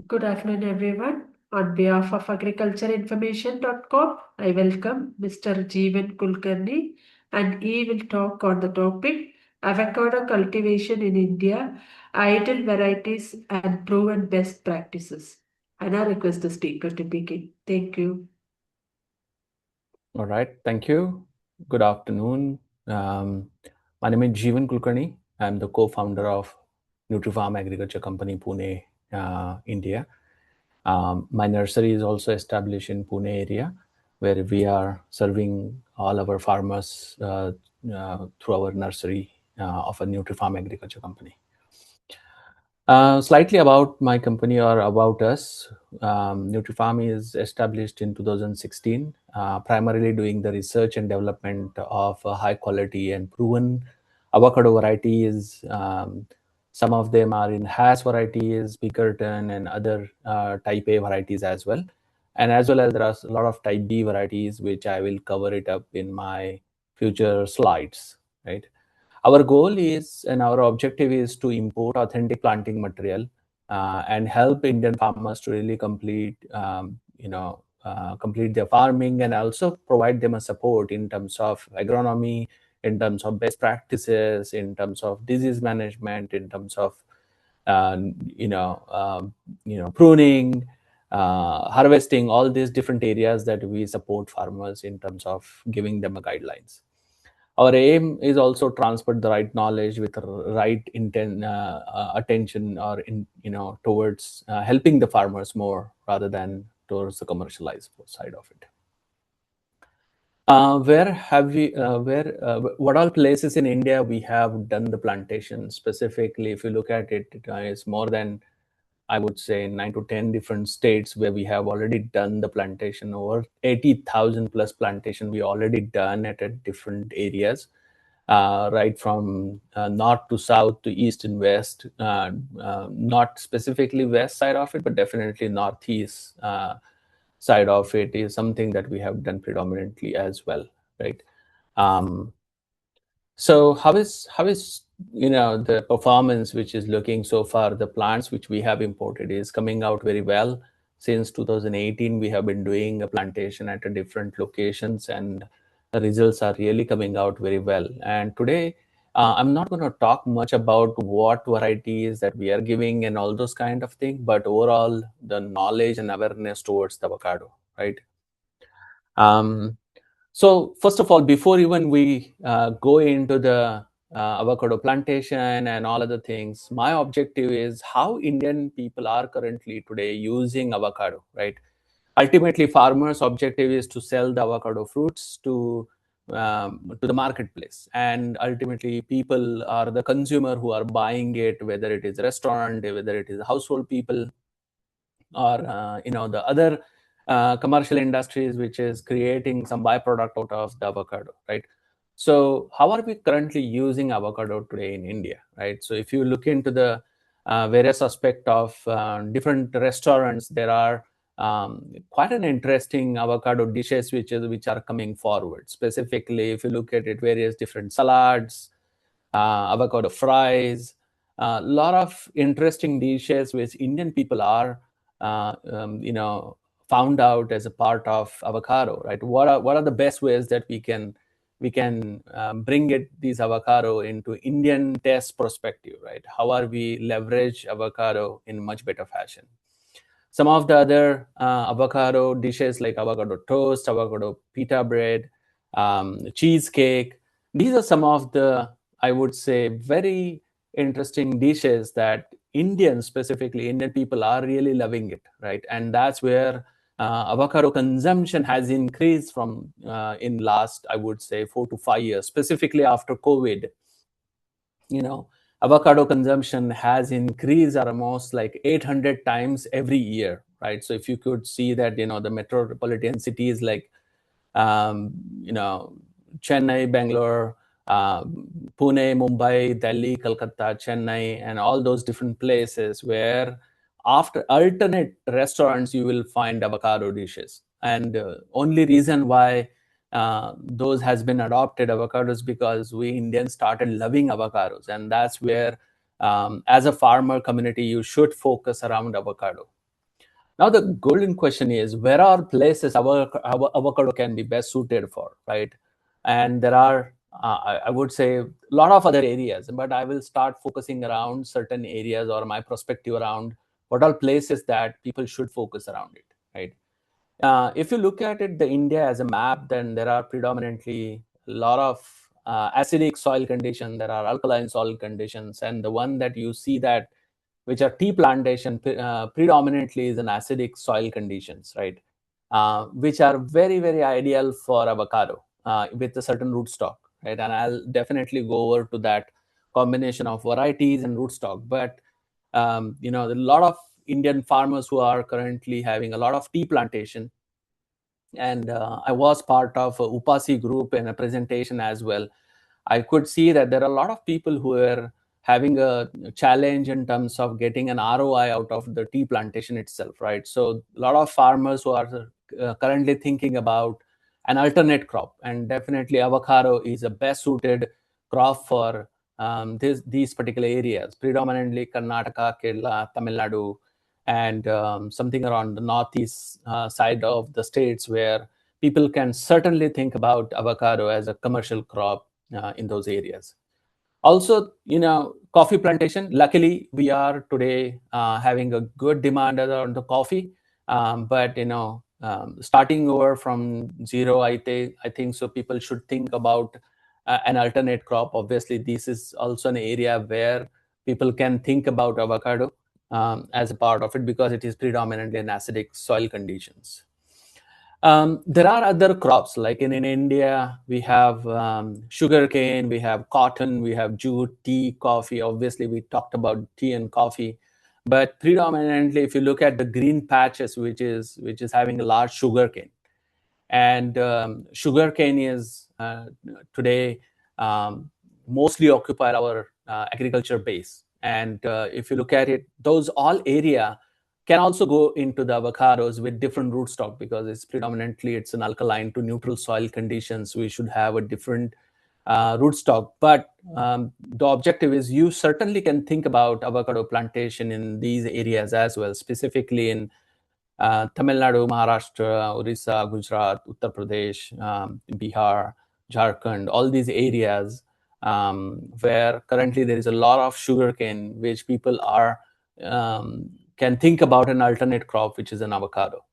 Good afternoon, everyone. On behalf of agricultureinformation.com, I welcome Mr. Jeevan Kulkarni, and he will talk on the topic avocado cultivation in India, ideal varieties, and proven best practices. And I request the speaker to begin. Thank you. All right, thank you. Good afternoon. My name is Jeevan Kulkarni. I'm the co-founder of Nutreefarm Agriculture Company, Pune, India. My nursery is also established in Pune area, where we are serving all our farmers through our nursery of a Nutreefarm Agriculture Company. Slightly about my company or about us. Nutreefarm is established in 2016, primarily doing the research and development of high quality and proven avocado varieties. Some of them are in Hass varieties, Bickerton, and other type A varieties as well. And as well as there are a lot of type B varieties, which I will cover it up in my future slides, right? Our goal is and our objective is to import authentic planting material and help Indian farmers to really complete their farming, and also provide them a support in terms of agronomy, in terms of best practices, in terms of disease management, in terms of uh, you know pruning, harvesting, all these different areas that we support farmers in terms of giving them a guidelines. Our aim is also transfer the right knowledge with the right intent, attention, or towards helping the farmers more rather than towards the commercialized side of it. Where have we where What all places in India we have done the plantation? Specifically, if you look at it, it's more than, I would say, 9 to 10 different states where we have already done the plantation. Over 80,000 plus plantation we already done at different areas, right from north to south to east and west. Not specifically west side of it, but definitely northeast side of it is something that we have done predominantly as well, right? Um, so how is the performance which is looking so far? The plants which we have imported is coming out very well. Since 2018, we have been doing a plantation at a different locations, and the results are really coming out very well. And today, I'm not going to talk much about what varieties that we are giving and all those kind of things, but overall the knowledge and awareness towards the avocado, right? Um, so first of all, before even we go into the avocado plantation and all other things, my objective is how Indian people are currently today using avocado, right? Ultimately, farmers' objective is to sell the avocado fruits to the marketplace, and ultimately, people are the consumer who are buying it, whether it is restaurant, whether it is household people, or the other commercial industries which is creating some byproduct out of the avocado, right? So how are we currently using avocado today in India, right? So if you look into the various aspect of different restaurants, there are quite an interesting avocado dishes which are coming forward. Specifically, if you look at it, various different salads, avocado fries, a lot of interesting dishes which Indian people are, uh, um, you know, found out as a part of avocado, right? What are the best ways that we can bring these avocado into Indian taste perspective, right? How are we leverage avocado in much better fashion? Some of the other avocado dishes like avocado toast, avocado pita bread, cheesecake. These are some of the, I would say, very interesting dishes that Indians, specifically Indian people, are really loving it, right? And that's where avocado consumption has increased from in last, I would say, 4 to 5 years, specifically after COVID. you know Avocado consumption has increased almost like 800 times every year, right? So if you could see that, the metropolitan cities like um, you know Chennai, Bangalore, uh, Pune, Mumbai, Delhi, Calcutta, Chennai, and all those different places where after alternate restaurants you will find avocado dishes. And only reason why those has been adopted avocados because we Indians started loving avocados, and that's where, as a farmer community, you should focus around avocado. Now the golden question is, where are places our avocado can be best suited for, right? And there are, I would say, a lot of other areas, but I will start focusing around certain areas, or my perspective around what are places that people should focus around it, right? If you look at it, the India as a map, then there are predominantly a lot of acidic soil conditions, there are alkaline soil conditions, and the one that you see that which are tea plantation predominantly is in acidic soil conditions, right? Which are very, very ideal for avocado with a certain rootstock, right? And I'll definitely go over to that combination of varieties and rootstock. But a lot of Indian farmers who are currently having a lot of tea plantation, and I was part of a Upasi group in a presentation as well. I could see that there are a lot of people who are having a challenge in terms of getting an ROI out of the tea plantation itself, right? So a lot of farmers who are currently thinking about an alternate crop, and definitely avocado is the best suited crop for these particular areas, predominantly Karnataka, Kerala, Tamil Nadu, and something around the northeast side of the states, where people can certainly think about avocado as a commercial crop in those areas. Also, coffee plantation. Luckily, we are today having a good demand on the coffee, but starting over from zero, I think so. People should think about an alternate crop. Obviously, this is also an area where people can think about avocado as a part of it, because it is predominantly in acidic soil conditions. There are other crops, like in India, we have sugarcane, we have cotton, we have jute, tea, coffee. Obviously, we talked about tea and coffee, but predominantly, if you look at the green patches, which is having a large sugarcane, and sugarcane is today mostly occupy our agriculture base. And if you look at it, those all area can also go into the avocados with different rootstock, because it's an alkaline to neutral soil conditions. We should have a different rootstock. But the objective is, you certainly can think about avocado plantation in these areas as well, specifically in Tamil Nadu, Maharashtra, Orissa, Gujarat, Uttar Pradesh, Bihar, Jharkhand, all these areas where currently there is a lot of sugarcane, which people can think about an alternate crop, which is an avocado.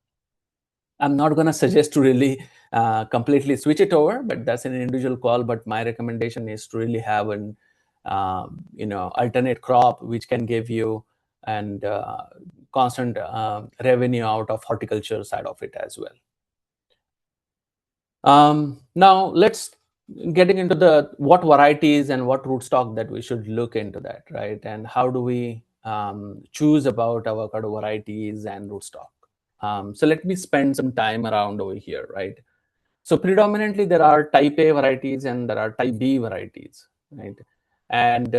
I'm not going to suggest to really completely switch it over, but that's an individual call. But my recommendation is to really have an alternate crop which can give you and constant revenue out of horticulture side of it as well. Now let's getting into the what varieties and what rootstock that we should look into that, right? And how do we choose about avocado varieties and rootstock? So let me spend some time around over here, right? So predominantly there are type A varieties and there are type B varieties, right? And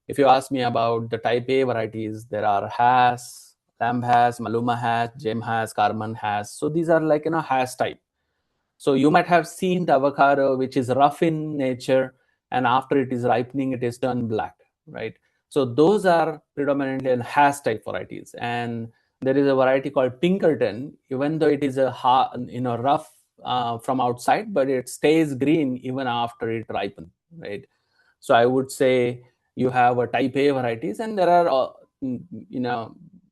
if you ask me about the type A varieties, there are Hass, Lamb Hass, Maluma Hass, Gem Hass, Carmen Hass. So these are like Hass type. So you might have seen the avocado, which is rough in nature, and after it is ripening, it is turned black, right? So those are predominantly Hass type varieties. And there is a variety called Pinkerton, even though it is rough from outside, but it stays green even after it ripens, right? So I would say you have a type A varieties, and there are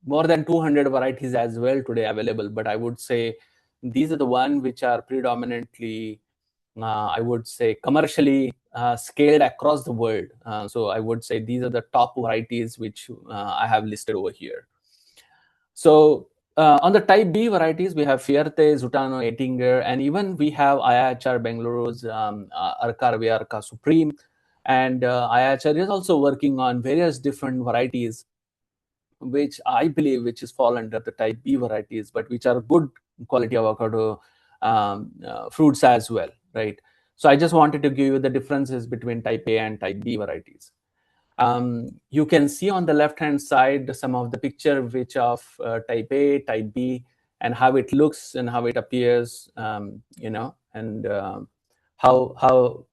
more than 200 varieties as well today available. But I would say these are the one which are predominantly I would say commercially scaled across the world. So I would say these are the top varieties which I have listed over here. So on the type B varieties, we have Fierte, Zutano, Ettinger, and even we have IHR Bengaluru's Arca Ravia, Arca Supreme. And IHR is also working on various different varieties, which I believe which is fall under the type B varieties, but which are good quality avocado fruits as well, right? So I just wanted to give you the differences between type A and type B varieties. You can see on the left-hand side some of the picture which of type A, type B, and how it looks and how it appears, and how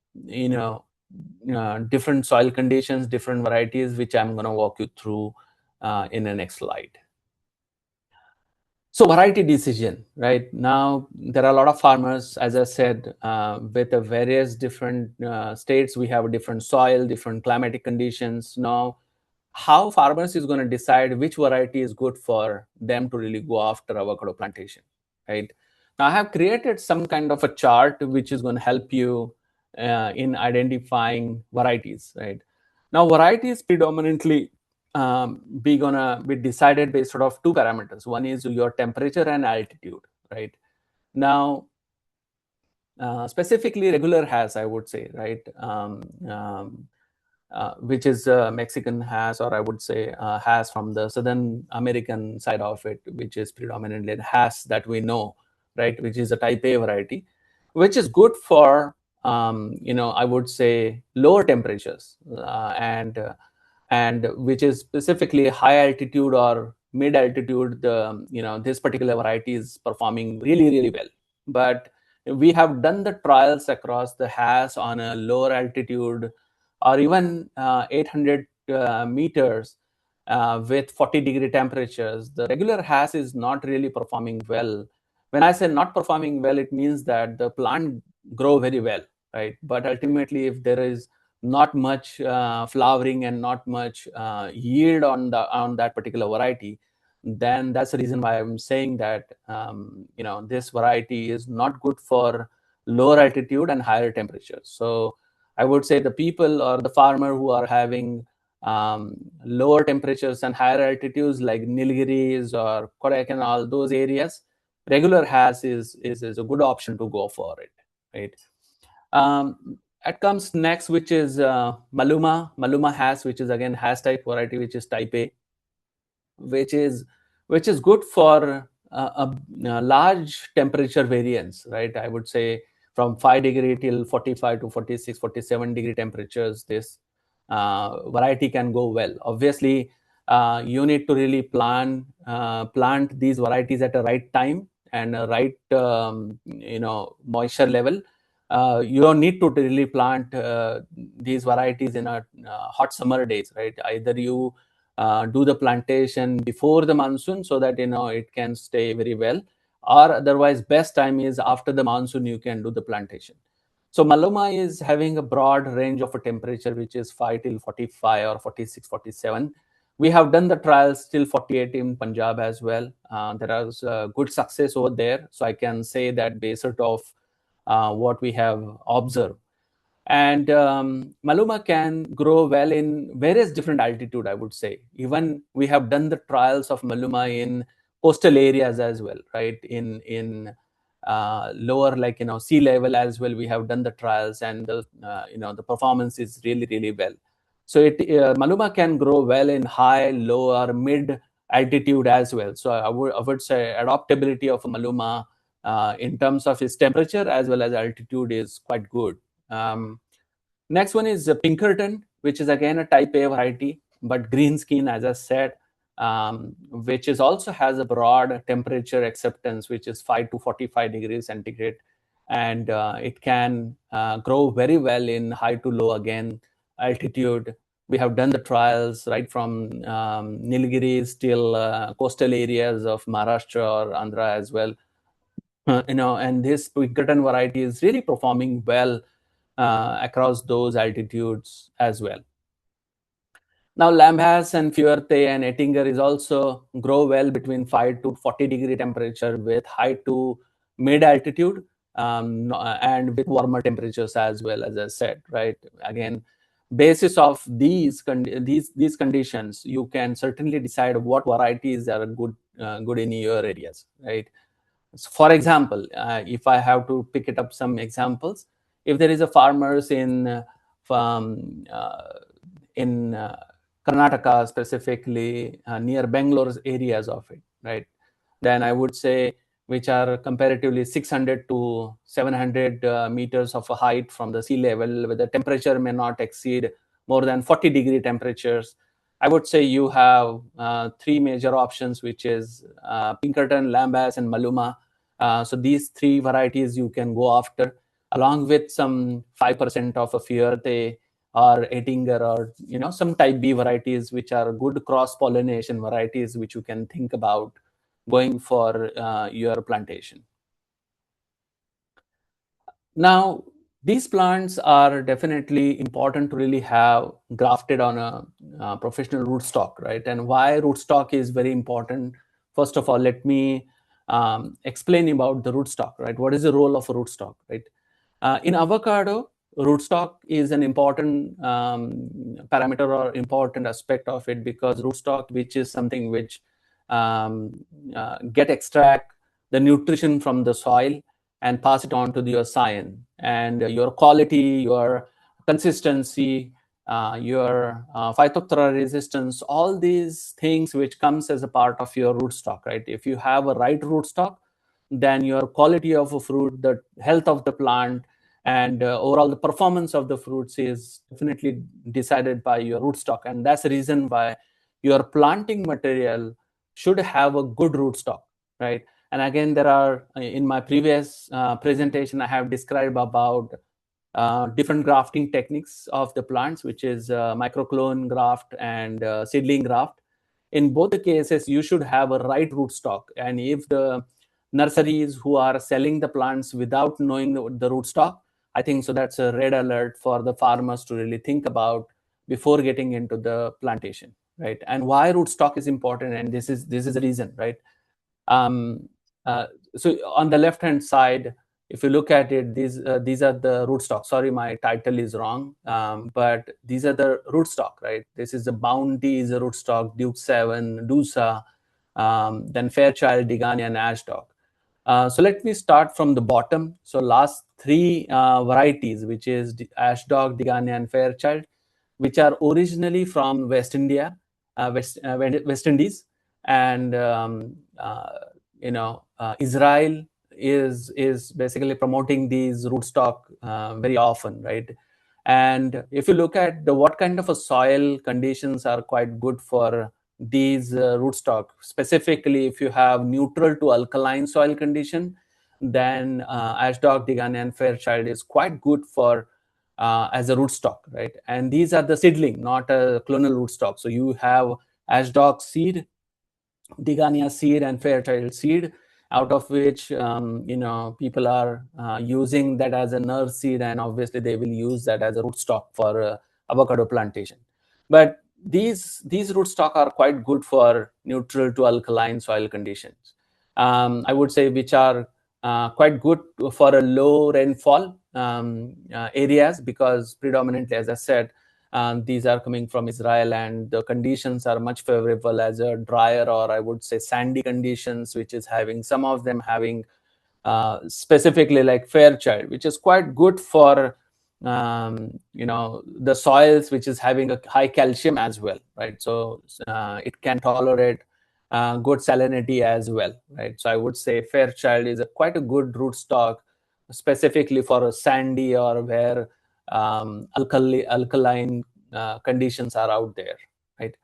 different soil conditions, different varieties, which I'm going to walk you through in the next slide. So variety decision, right? Now there are a lot of farmers, as I said, with the various different states. We have different soil, different climatic conditions. Now, how farmers is going to decide which variety is good for them to really go after avocado plantation, right? Now I have created some kind of a chart which is going to help you in identifying varieties, right? Now varieties predominantly be gonna be decided based of two parameters. One is your temperature and altitude, right? Now specifically regular has, I would say, right? Which is Mexican has, or I would say has from the Southern American side of it, which is predominantly has that we know, right? Which is a type A variety, which is good for, I would say lower temperatures and which is specifically high altitude or mid altitude. This particular variety is performing really, really well. But we have done the trials across the has on a lower altitude or even 800 meters with 40-degree temperatures. The regular has is not really performing well. When I say not performing well, it means that the plant grow very well, right? But ultimately, if there is not much flowering and not much yield on that particular variety, then that's the reason why I'm saying that this variety is not good for lower altitude and higher temperatures. So I would say the people or the farmer who are having lower temperatures and higher altitudes like Nilgiris or Kodaikanal, those areas, regular has is a good option to go for it, right? It comes next, which is Maluma has, which is again has type variety, which is type A, which is good for a large temperature variance, right? I would say from 5 degree till 45 to 46, 47-degree temperatures. This variety can go well. Obviously, you need to really plant these varieties at the right time and a right moisture level. You don't need to really plant these varieties in a hot summer days, right? Either you do the plantation before the monsoon so that it can stay very well, or otherwise best time is after the monsoon you can do the plantation. So Maluma is having a broad range of a temperature which is 5 till 45 or 46, 47. We have done the trials till 48 in Punjab as well. There is good success over there, so I can say that based of what we have observed. And Maluma can grow well in various different altitude, I would say. Even we have done the trials of Maluma in coastal areas as well, right? In lower, like sea level as well, we have done the trials, and the performance is really, really well. So Maluma can grow well in high, low, or mid altitude as well. So I would say adaptability of Maluma in terms of its temperature as well as altitude is quite good. Next one is Pinkerton, which is again a type A variety, but green skin, as I said, which is also has a broad temperature acceptance, which is 5 to 45 degrees centigrade. And it can grow very well in high to low, again, altitude. We have done the trials right from Nilgiris till coastal areas of Maharashtra or Andhra as well. And this Pinkerton variety is really performing well across those altitudes as well. Now, Lambhas and Fuerte and Ettinger is also grow well between 5 to 40-degree temperature with high to mid altitude and with warmer temperatures as well, as I said, right? Again, basis of these conditions, you can certainly decide what varieties are good in your areas, right? So for example, if I have to pick it up some examples, if there is a farmers um, uh, in Karnataka, specifically near Bangalore's areas of it, right? Then I would say which are comparatively 600 to 700 meters of a height from the sea level, where the temperature may not exceed more than 40-degree temperatures. I would say you have three major options, which is Pinkerton, Lambas, and Maluma. So these three varieties you can go after, along with some 5% of a Fuerte or Ettinger, or some type B varieties, which are good cross pollination varieties, which you can think about. going for your plantation. Now, these plants are definitely important to really have grafted on a professional rootstock, right? And why rootstock is very important. First of all, let me explain about the rootstock, right? What is the role of a rootstock, right? In avocado, rootstock is an important parameter or important aspect of it, because rootstock, which is something which get extract the nutrition from the soil and pass it on to your scion, and your quality, your consistency, your phytophthora resistance, all these things which comes as a part of your rootstock, right? If you have a right rootstock, then your quality of a fruit, the health of the plant, and overall the performance of the fruits is definitely decided by your rootstock. And that's the reason why your planting material should have a good rootstock, right? And again, there are, in my previous presentation, I have described about different grafting techniques of the plants, which is microclone graft and seedling graft. In both the cases, you should have a right rootstock. And if the nurseries who are selling the plants without knowing the rootstock, I think so that's a red alert for the farmers to really think about before getting into the plantation, right? And why rootstock is important, and this is the reason, right? Um, uh, so on the left hand side, if you look at it, these are the rootstock. Sorry, my title is wrong, but these are the rootstock, right? This is the Bounty is a rootstock, Duke 7, Dusa, then Fairchild, Digani, and Ashdog. So let me start from the bottom. So last three varieties, which is Ashdog, Digani, and Fairchild, which are originally from West India, West Indies, and Israel is basically promoting these rootstock very often, right? And if you look at the what kind of a soil conditions are quite good for these rootstock, specifically if you have neutral to alkaline soil condition, then Ashdod, Digani, and Fairchild is quite good for as a rootstock, right? And these are the seedling, not a clonal rootstock. So you have Ashdod seed, Digania seed, and Fairchild seed, out of which people are using that as a nerve seed, and obviously they will use that as a rootstock for avocado plantation. But these rootstock are quite good for neutral to alkaline soil conditions. I would say which are quite good for a low rainfall areas, because predominantly, as I said, these are coming from Israel, and the conditions are much favorable as a drier, or I would say sandy conditions, which is having some of them having specifically like Fairchild, which is quite good for the soils, which is having a high calcium as well, right? So it can tolerate good salinity as well, right? So I would say Fairchild is quite a good rootstock, specifically for a sandy or where alkaline conditions are out there, right?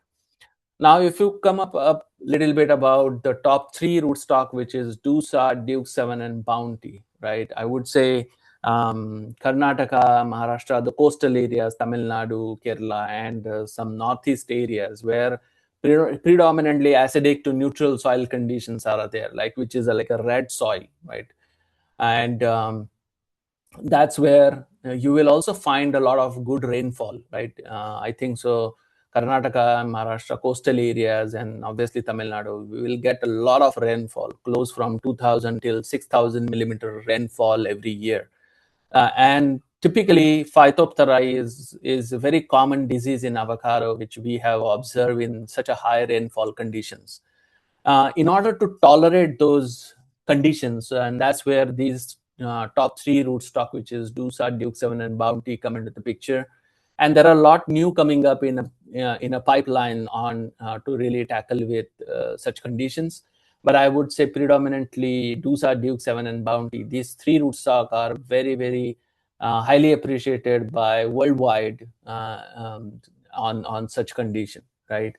Now, if you come up a little bit about the top three rootstock, which is Dusa, Duke 7, and Bounty, right? I would say Karnataka, Maharashtra, the coastal areas, Tamil Nadu, Kerala, and some northeast areas where predominantly acidic to neutral soil conditions are there, like which is like a red soil, right? And that's where you will also find a lot of good rainfall, right? I think so. Karnataka, Maharashtra, coastal areas, and obviously Tamil Nadu, we will get a lot of rainfall, close from 2,000 till 6,000 millimeter rainfall every year. And typically, Phytophthora is a very common disease in avocado, which we have observed in such a high rainfall conditions. In order to tolerate those conditions, and that's where these top three rootstock, which is Dusa, Duke 7, and Bounty, come into the picture. And there are a lot new coming up in a pipeline on to really tackle with such conditions. But I would say predominantly Dusa, Duke 7, and Bounty, these three rootstock are very, very highly appreciated by worldwide on such condition, right?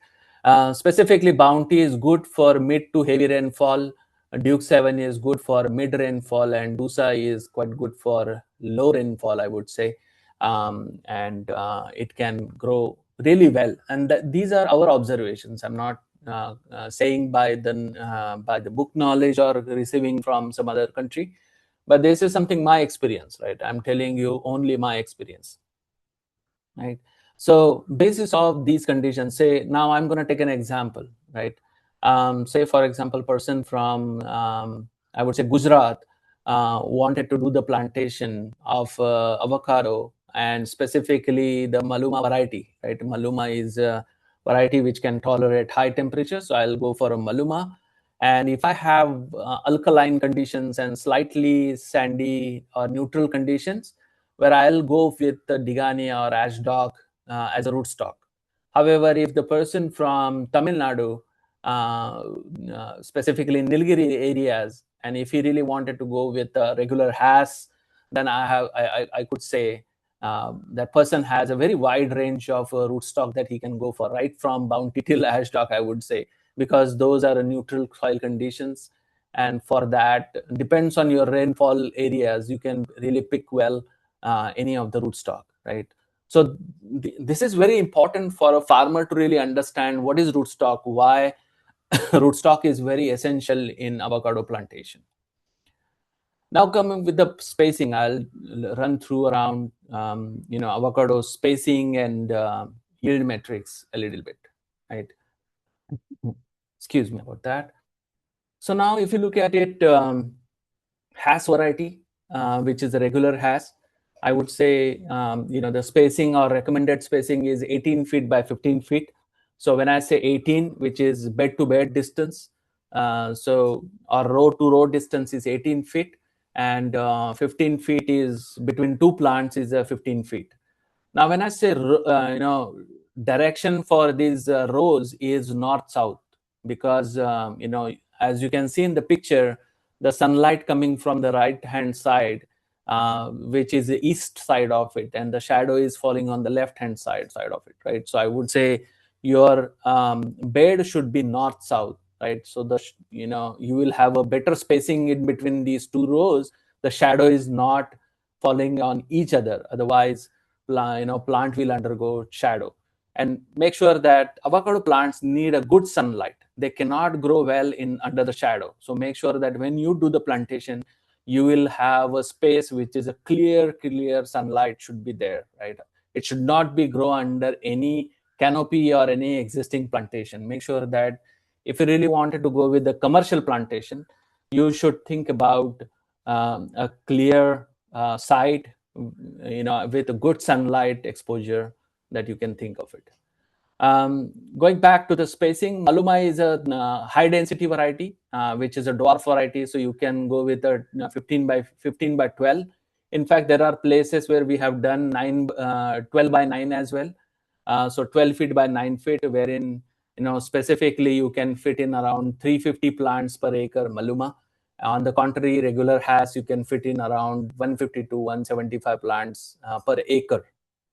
Specifically, Bounty is good for mid to heavy rainfall. Duke 7 is good for mid rainfall, and Dusa is quite good for low rainfall, I would say. And it can grow really well. And these are our observations. I'm not saying by the book knowledge or receiving from some other country, but this is something my experience, right? I'm telling you only my experience, right? So basis of these conditions, say now I'm going to take an example, right? Say for example, person from I would say Gujarat wanted to do the plantation of avocado, and specifically the Maluma variety, right? Maluma is a variety which can tolerate high temperature, so I'll go for a Maluma. And if I have alkaline conditions and slightly sandy or neutral conditions, where I'll go with the Digania or Ashdod as a rootstock. However, if the person from Tamil Nadu, specifically in Nilgiri areas, and if he really wanted to go with a regular has, then I could say that person has a very wide range of rootstock that he can go for, right from Bounty till Ashdod, I would say, because those are neutral soil conditions. And for that, depends on your rainfall areas, you can really pick well any of the rootstock, right? So this is very important for a farmer to really understand what is rootstock, why rootstock is very essential in avocado plantation. Now coming with the spacing, I'll run through around avocado spacing and yield metrics a little bit, right? Excuse me about that. So now if you look at it, has variety, which is a regular has, I would say, the spacing or recommended spacing is 18 feet by 15 feet. So when I say 18, which is bed to bed distance, so our row to row distance is 18 feet, and 15 feet is between two plants is 15 feet. Now, when I say, direction for these rows is north south, because, as you can see in the picture, the sunlight coming from the right hand side, which is the east side of it, and the shadow is falling on the left hand side of it, right? So I would say your bed should be north south, right? So you will have a better spacing in between these two rows. The shadow is not falling on each other, otherwise plant will undergo shadow. And make sure that avocado plants need a good sunlight. They cannot grow well in under the shadow, so make sure that when you do the plantation, you will have a space which is a clear sunlight should be there, right? It should not be grow under any canopy or any existing plantation. Make sure that if you really wanted to go with the commercial plantation, you should think about a clear site, with a good sunlight exposure that you can think of it. Going back to the spacing, Maluma is a high density variety, which is a dwarf variety. So you can go with a 15 by 12. In fact, there are places where we have done 12 by 9 as well. So 12 feet by 9 feet, wherein specifically you can fit in around 350 plants per acre Maluma. On the contrary, regular has you can fit in around 150 to 175 plants per acre,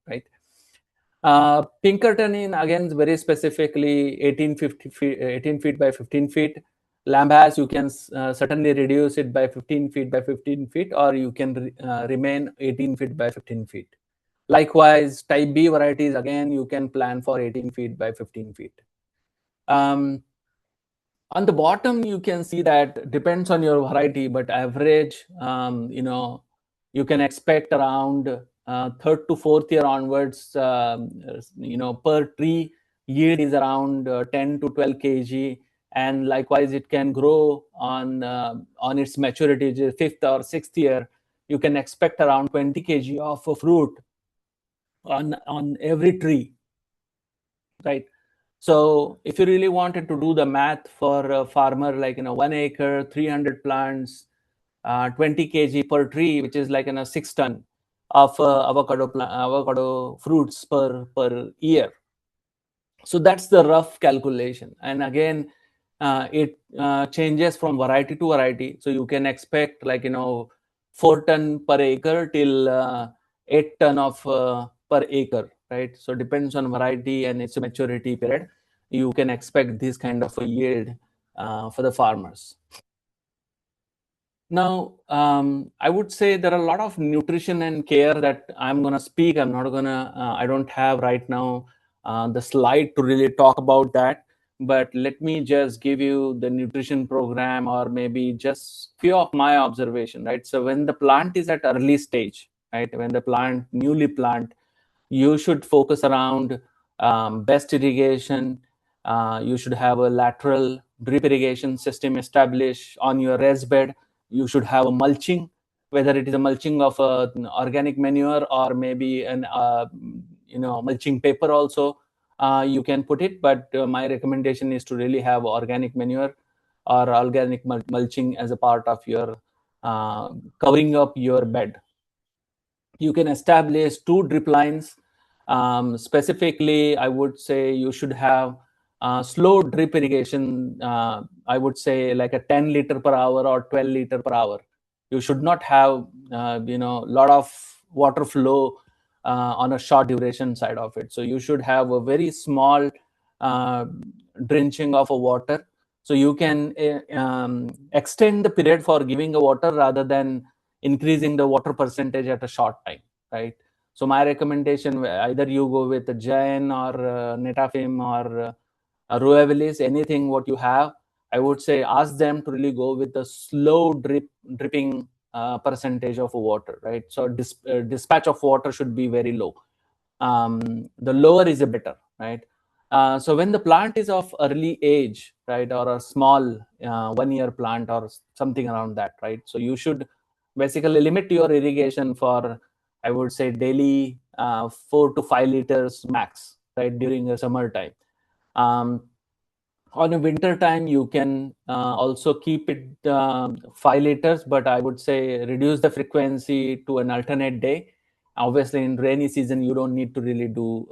right? Pinkerton in again very specifically 18 feet by 15 feet. Lambas you can certainly reduce it by 15 feet by 15 feet, or you can remain 18 feet by 15 feet. Likewise, type B varieties, again, you can plan for 18 feet by 15 feet. On the bottom, you can see that depends on your variety, but average, you can expect around third to fourth year onwards, per tree yield is around 10 to 12 kg. And likewise, it can grow on its maturity, fifth or sixth year. You can expect around 20 kg of fruit on every tree, right? So if you really wanted to do the math for a farmer, like 1 acre, 300 plants, 20 kg per tree, which is like 6 ton of avocado fruits per year. So that's the rough calculation. And again, it changes from variety to variety. So you can expect 4 ton per acre till 8 ton of per acre, right? So depends on variety and its maturity period. You can expect this kind of a yield for the farmers. Now, I would say there are a lot of nutrition and care that I'm going to speak. I don't have right now the slide to really talk about that. but let me just give you the nutrition program, or maybe just few of my observation, right? So when the plant is at early stage, right, when the plant newly plant, you should focus around best irrigation. You should have a lateral drip irrigation system established on your raised bed. You should have a mulching, whether it is a mulching of an organic manure or maybe an mulching paper also. You can put it, but my recommendation is to really have organic manure or organic mulching as a part of your covering up your bed. You can establish two drip lines. Specifically, I would say you should have slow drip irrigation. I would say like a 10 liter per hour or 12 liter per hour. You should not have lot of water flow on a short duration side of it. So you should have a very small uh, drenching of a water, so you can extend the period for giving a water rather than increasing the water percentage at a short time, right? So my recommendation, either you go with the Jain or Netafim or Ruevelis, anything what you have, I would say ask them to really go with the slow dripping percentage of water, right? So dispatch of water should be very low. The lower is the better, right? So when the plant is of early age, right, or a small 1 year plant or something around that, right? So you should basically limit your irrigation for, I would say, daily 4 to 5 liters max, right, during the summer time. Um, on a winter time, you can also keep it 5 liters, but I would say reduce the frequency to an alternate day. Obviously, in rainy season, you don't need to really do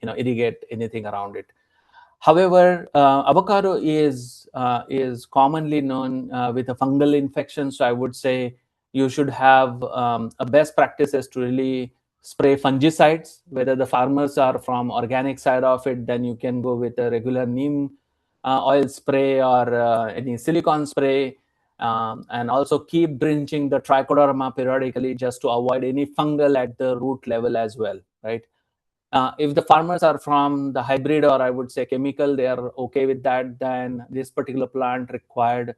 irrigate anything around it. However, avocado is commonly known with a fungal infection, so I would say you should have a best practices to really spray fungicides. Whether the farmers are from organic side of it, then you can go with a regular neem oil spray or any silicone spray, and also keep drenching the trichoderma periodically just to avoid any fungal at the root level as well, right? If the farmers are from the hybrid, or I would say chemical, they are okay with that, then this particular plant required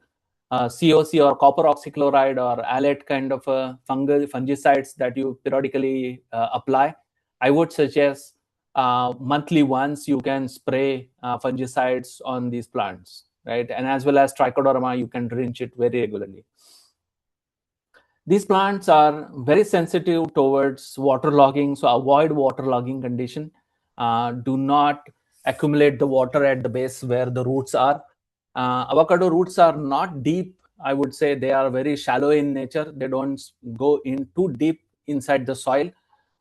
COC or copper oxychloride or alate kind of fungicides that you periodically apply. I would suggest monthly once you can spray fungicides on these plants, right? And as well as trichoderma, you can drench it very regularly. These plants are very sensitive towards waterlogging, so avoid waterlogging condition. Do not accumulate the water at the base where the roots are. Avocado roots are not deep. I would say they are very shallow in nature. They don't go in too deep inside the soil.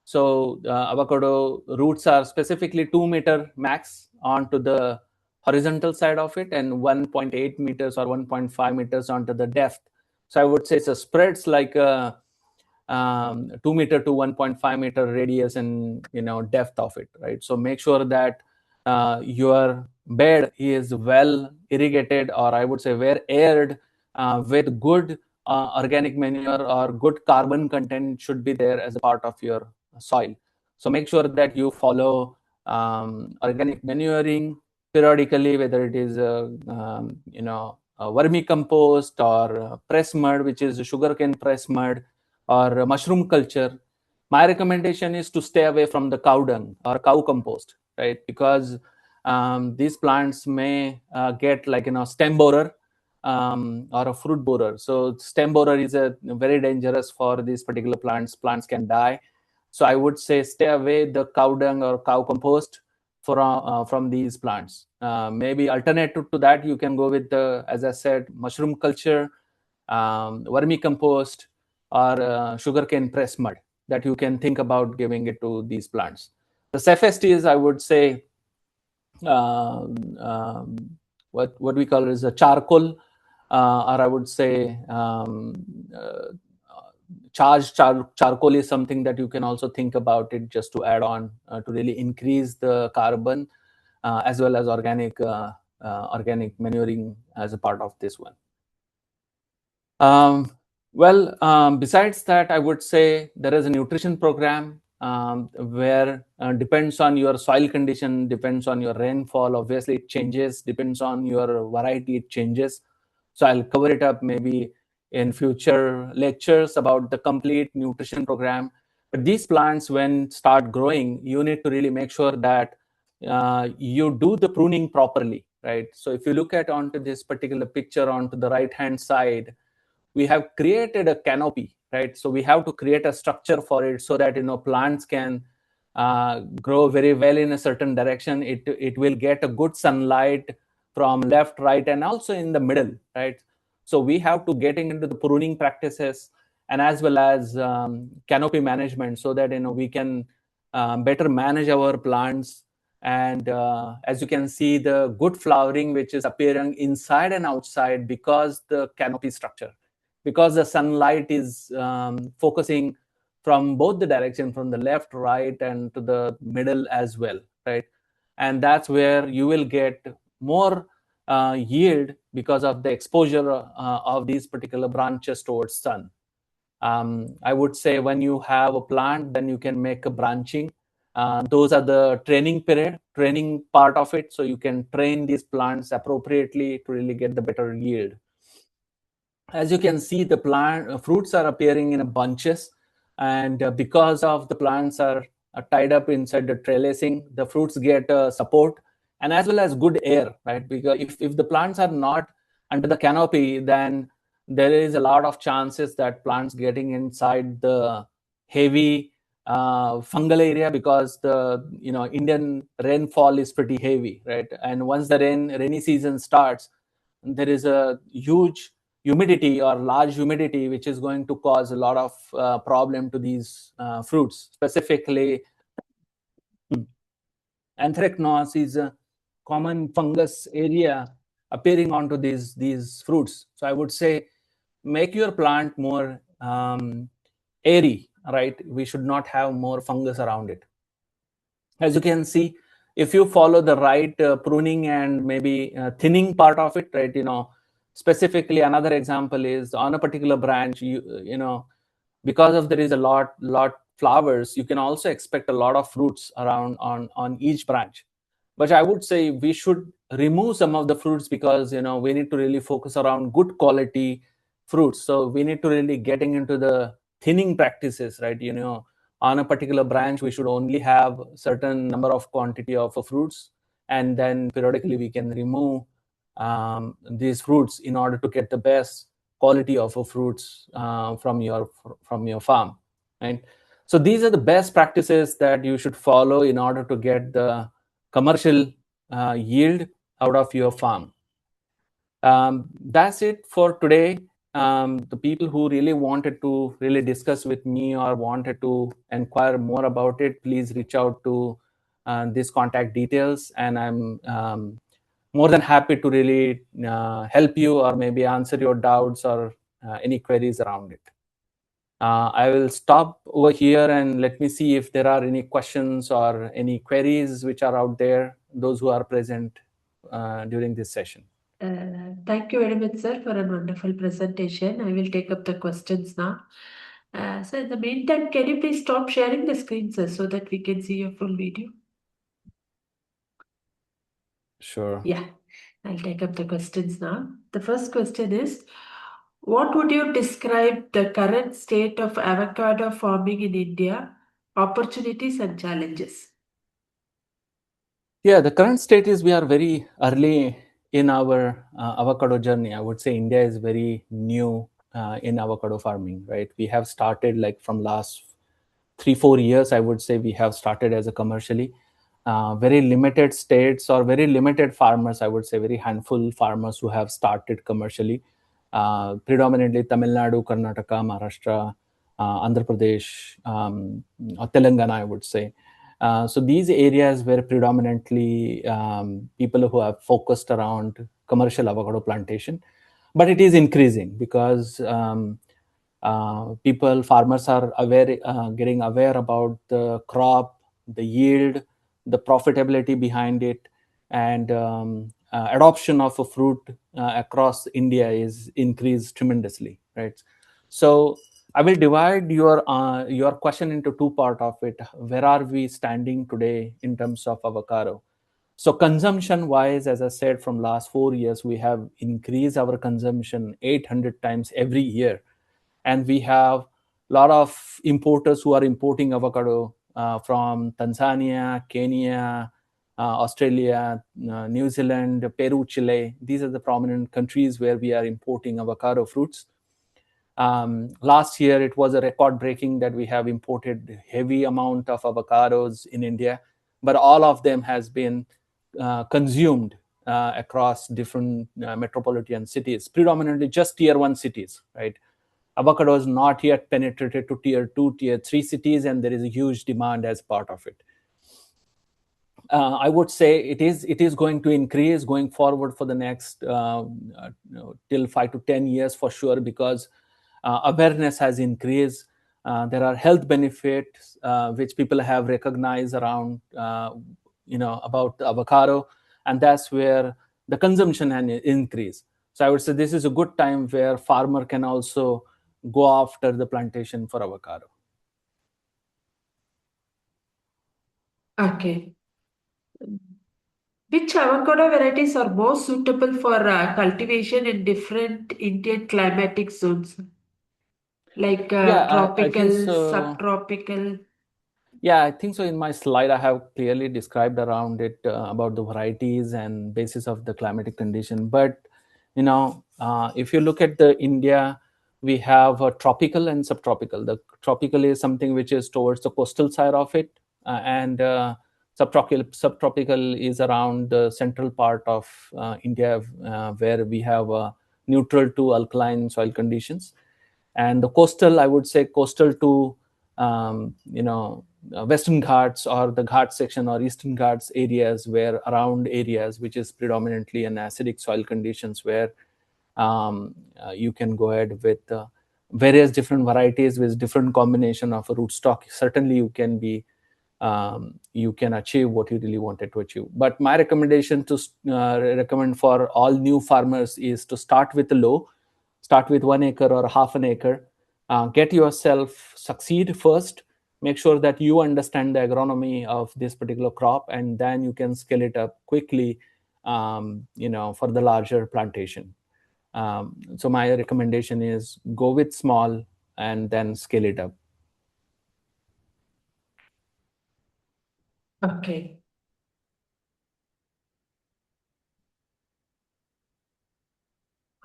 So avocado roots are specifically 2 meter max onto the horizontal side of it, and 1.8 meters or 1.5 meters onto the depth. So I would say it's a spreads like a 2 meter to 1.5 meter radius and depth of it, right? So make sure that your bed is well irrigated, or I would say well aired, with good organic manure or good carbon content should be there as a part of your soil. So make sure that you follow organic manuring periodically, whether it is vermicompost or press mud, which is sugarcane press mud, or mushroom culture. My recommendation is to stay away from the cow dung or cow compost, right? Because these plants may get like stem borer or a fruit borer. So stem borer is a very dangerous for these particular plants. Plants can die. So I would say stay away the cow dung or cow compost from these plants. Maybe alternative to that, you can go with the, as I said, mushroom culture, vermicompost, or sugarcane press mud that you can think about giving it to these plants. The safest is, I would say, what we call is a charcoal, or I would say uh, charcoal is something that you can also think about it just to add on to really increase the carbon, as well as organic manuring as a part of this one. Besides that, I would say there is a nutrition program where depends on your soil condition, depends on your rainfall. Obviously, it changes. Depends on your variety, it changes. So I'll cover it up maybe in future lectures about the complete nutrition program. But these plants, when start growing, you need to really make sure that you do the pruning properly, right? So if you look at onto this particular picture onto the right hand side, we have created a canopy, right? So we have to create a structure for it so that plants can grow very well in a certain direction. It will get a good sunlight from left, right, and also in the middle, right? So we have to getting into the pruning practices and as well as canopy management so that we can better manage our plants. And as you can see, the good flowering which is appearing inside and outside because the canopy structure, because the sunlight is focusing from both the direction, from the left, right, and to the middle as well, right? And that's where you will get more yield because of the exposure of these particular branches towards sun. I would say when you have a plant, then you can make a branching. Those are the training part of it. So you can train these plants appropriately to really get the better yield. As you can see, the plant fruits are appearing in bunches, and because of the plants are tied up inside the trellising, the fruits get support and as well as good air, right? Because if the plants are not under the canopy, then there is a lot of chances that plants getting inside the heavy fungal area, because the Indian rainfall is pretty heavy, right? And once the rainy season starts, there is a huge humidity or large humidity which is going to cause a lot of problem to these fruits. Specifically, anthracnose is a common fungus area appearing onto these fruits. So I would say make your plant more airy, right? We should not have more fungus around it. As you can see, if you follow the right pruning and maybe thinning part of it, right? Specifically, another example is on a particular branch, because of there is a lot flowers, you can also expect a lot of fruits around on each branch. But I would say we should remove some of the fruits, because we need to really focus around good quality fruits. So we need to really getting into the thinning practices, right? On a particular branch, we should only have certain number of quantity of fruits, and then periodically we can remove these fruits in order to get the best quality of fruits from your farm, right? So these are the best practices that you should follow in order to get the commercial yield out of your farm. That's it for today. The people who really wanted to really discuss with me or wanted to inquire more about it, please reach out to these contact details, and I'm more than happy to really help you or maybe answer your doubts or any queries around it. I will stop over here and let me see if there are any questions or any queries which are out there, those who are present during this session. Thank you very much, sir, for a wonderful presentation. I will take up the questions now. So in the meantime, can you please stop sharing the screen, sir, so that we can see your full video? Sure. Yeah, I'll take up the questions now. The first question is, what would you describe the current state of avocado farming in India, opportunities and challenges? Yeah, the current state is we are very early in our avocado journey. I would say India is very new in avocado farming, right? We have started like from last 3-4 years. I would say we have started as a commercially. Very limited states or very limited farmers, I would say very handful farmers who have started commercially. Predominantly Tamil Nadu, Karnataka, Maharashtra, Andhra Pradesh, Telangana, I would say. So these areas were predominantly people who have focused around commercial avocado plantation, but it is increasing because farmers are aware, getting aware about the crop, the yield, the profitability behind it, and adoption of a fruit across India is increased tremendously, right? So I will divide your question into two part of it. Where are we standing today in terms of avocado? So consumption wise, as I said, from last 4 years, we have increased our consumption 800 times every year, and we have a lot of importers who are importing avocado from Tanzania, Kenya, Australia, New Zealand, Peru, Chile. These are the prominent countries where we are importing avocado fruits. Last year, it was a record breaking that we have imported heavy amount of avocados in India, but all of them has been consumed across different metropolitan cities, predominantly just tier one cities, right? Avocado is not yet penetrated to tier two, tier three cities, and there is a huge demand as part of it. I would say it is going to increase going forward for the next till 5 to 10 years for sure, because awareness has increased. There are health benefits which people have recognized around about the avocado, and that's where the consumption can increase. So I would say this is a good time where farmer can also go after the plantation for avocado. Okay. Which avocado varieties are more suitable for cultivation in different Indian climatic zones, like Yeah, I think tropical, so. subtropical? Yeah, I think so. In my slide, I have clearly described around it about the varieties and basis of the climatic condition. But if you look at the India, we have tropical and subtropical. The tropical is something which is towards the coastal side of it, and subtropical is around the central part of India, where we have neutral to alkaline soil conditions. And the coastal, I would say coastal to Western Ghats or the Ghat section or Eastern Ghats areas, where around areas which is predominantly an acidic soil conditions, where you can go ahead with various different varieties with different combination of a rootstock. Certainly you can achieve what you really wanted to achieve. But my recommendation to recommend for all new farmers is to start with low, start with 1 acre or half an acre. Get yourself succeed first, make sure that you understand the agronomy of this particular crop, and then you can scale it up quickly for the larger plantation. So my recommendation is go with small and then scale it up. Okay.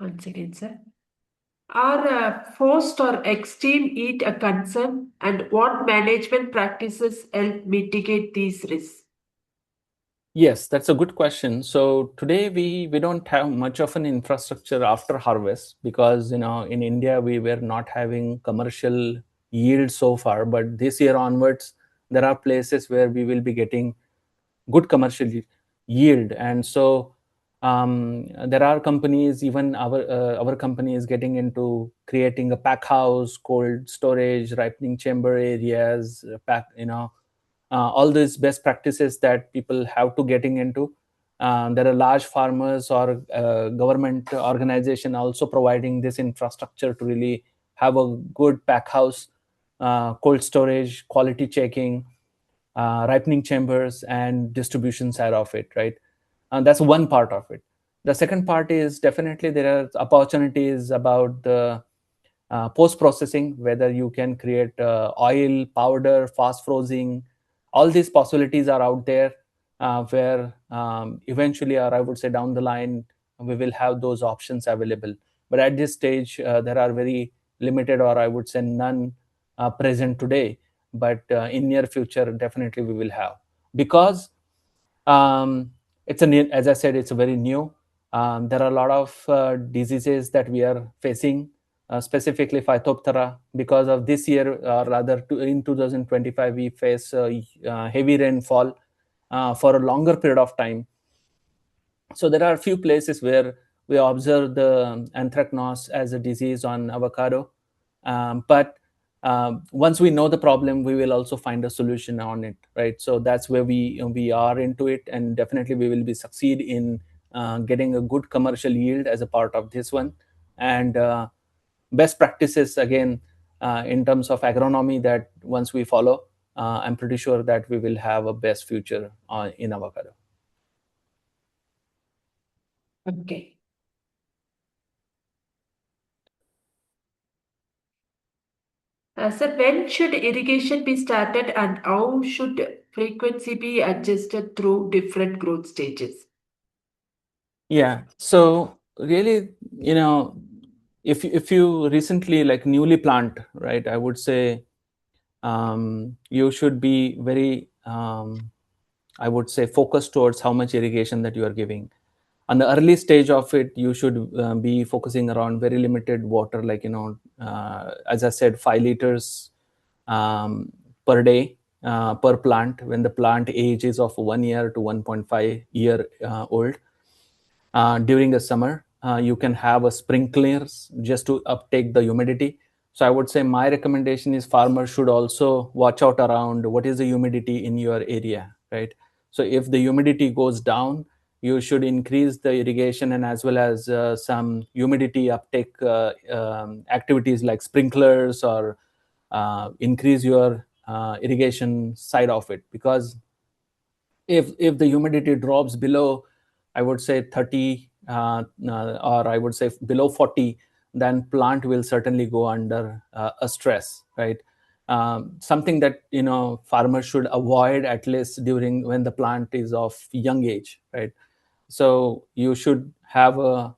Once again, sir. Are forced or extreme heat a concern, and what management practices help mitigate these risks? Yes, that's a good question. So today we don't have much of an infrastructure after harvest, because in India we were not having commercial yield so far, but this year onwards there are places where we will be getting good commercial yield. And so there are companies, even our company is getting into creating a pack house, cold storage, ripening chamber areas, pack all these best practices that people have to getting into. There are large farmers or government organization also providing this infrastructure to really have a good pack house, cold storage, quality checking, ripening chambers, and distribution side of it, right? And that's one part of it. The second part is definitely there are opportunities about the post processing, whether you can create oil, powder, fast freezing. All these possibilities are out there, where eventually, or I would say down the line, we will have those options available. But at this stage, there are very limited, or I would say none, present today. But in near future, definitely we will have, because um, it's a new, as I said, it's a very new. There are a lot of diseases that we are facing, specifically Phytophthora. Because of this year, or rather in 2025, we face heavy rainfall for a longer period of time. So there are a few places where we observe the anthracnose as a disease on avocado. But once we know the problem, we will also find a solution on it, right? So that's where we are into it, and definitely we will be succeed in getting a good commercial yield as a part of this one. And best practices, again, in terms of agronomy that once we follow, I'm pretty sure that we will have a best future in avocado. Okay. Sir, when should irrigation be started and how should frequency be adjusted through different growth stages? Yeah. So really, if you recently like newly plant, right, I would say you should be very I would say focused towards how much irrigation that you are giving. On the early stage of it, you should be focusing around very limited water, like as I said, 5 liters per day per plant when the plant age is of 1 year to 1.5 year old. During the summer, you can have a sprinklers just to uptake the humidity. So I would say my recommendation is farmers should also watch out around what is the humidity in your area, right? So if the humidity goes down, you should increase the irrigation and as well as some humidity uptake activities like sprinklers or increase your irrigation side of it, because if the humidity drops below, I would say 30 or I would say below 40, then plant will certainly go under a stress, right? Something that farmers should avoid at least during when the plant is of young age, right? So you should have a